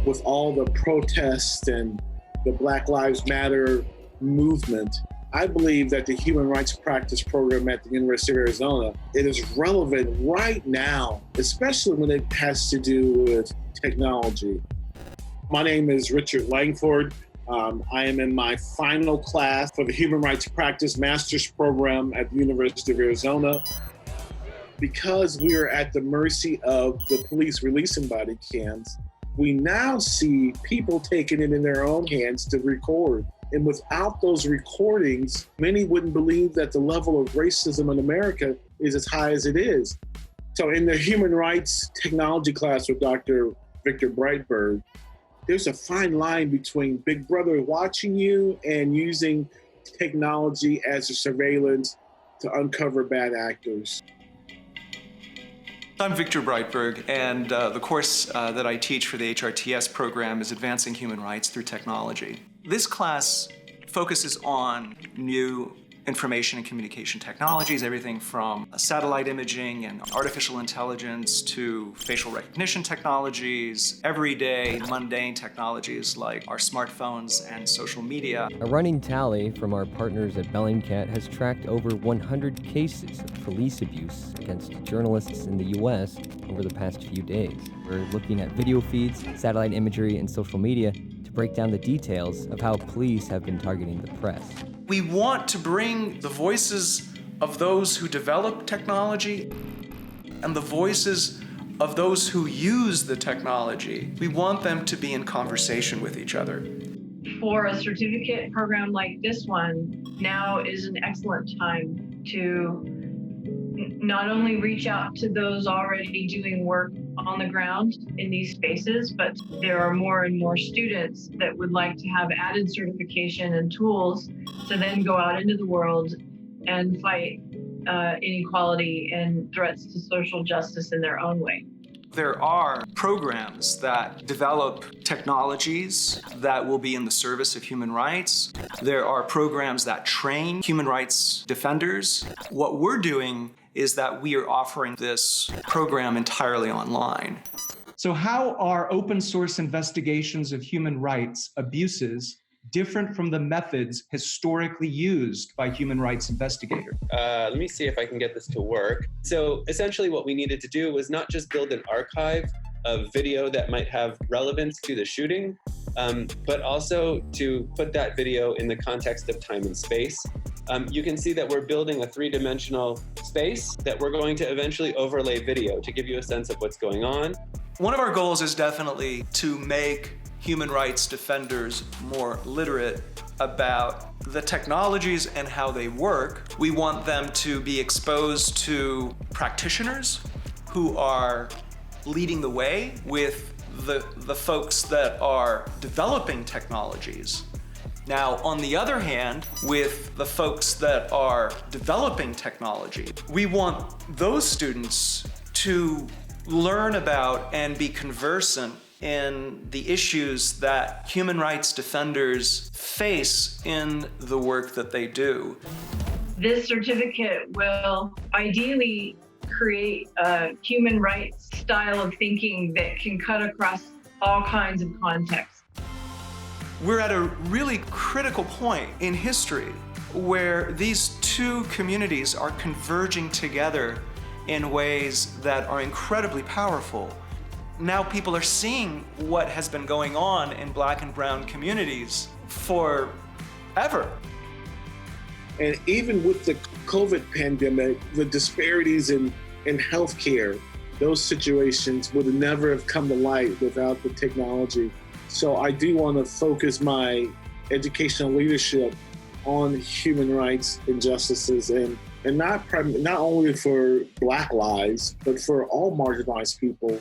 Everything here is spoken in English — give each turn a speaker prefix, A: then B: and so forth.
A: with all the protests and the Black Lives Matter movement, I believe that the Human Rights Practice Program at the University of Arizona, it is relevant right now, especially when it has to do with technology. My name is Richard Langford. I am in my final class for the Human Rights Practice Master's Program at the University of Arizona. Because we are at the mercy of the police releasing body cams, we now see people taking it in their own hands to record. And without those recordings, many wouldn't believe that the level of racism in America is as high as it is. So in the human rights technology class with Dr. Victor Brightberg, there's a fine line between Big Brother watching you and using technology as a surveillance to uncover bad actors.
B: I'm Victor Brightberg, and the course that I teach for the HRTS program is Advancing Human Rights Through Technology. This class focuses on new information and communication technologies, everything from satellite imaging and artificial intelligence to facial recognition technologies, everyday mundane technologies like our smartphones and social media.
C: A running tally from our partners at Bellingcat has tracked over 100 cases of police abuse against journalists in the U.S. over the past few days. We're looking at video feeds, satellite imagery, and social media to break down the details of how police have been targeting the press.
B: We want to bring the voices of those who develop technology and the voices of those who use the technology. We want them to be in conversation with each other.
D: For a certificate program like this one, now is an excellent time to not only reach out to those already doing work on the ground in these spaces, but there are more and more students that would like to have added certification and tools to then go out into the world and fight inequality and threats to social justice in their own way.
B: There are programs that develop technologies that will be in the service of human rights. There are programs that train human rights defenders. What we're doing is that we are offering this program entirely online.
E: So how are open source investigations of human rights abuses different from the methods historically used by human rights investigators?
F: Let me see if I can get this to work. So essentially what we needed to do was not just build an archive of video that might have relevance to the shooting, but also to put that video in the context of time and space. You can see that we're building a three-dimensional space that we're going to eventually overlay video to give you a sense of what's going on.
B: One of our goals is definitely to make human rights defenders more literate about the technologies and how they work. We want them to be exposed to practitioners who are leading the way with the folks that are developing technologies. Now, on the other hand, with the folks that are developing technology, we want those students to learn about and be conversant in the issues that human rights defenders face in the work that they do.
D: This certificate will ideally create a human rights style of thinking that can cut across all kinds of contexts.
B: We're at a really critical point in history where these two communities are converging together in ways that are incredibly powerful. Now people are seeing what has been going on in Black and brown communities forever.
A: And even with the COVID pandemic, the disparities in healthcare, those situations would never have come to light without the technology. So I do want to focus my educational leadership on human rights injustices and not only for Black lives, but for all marginalized people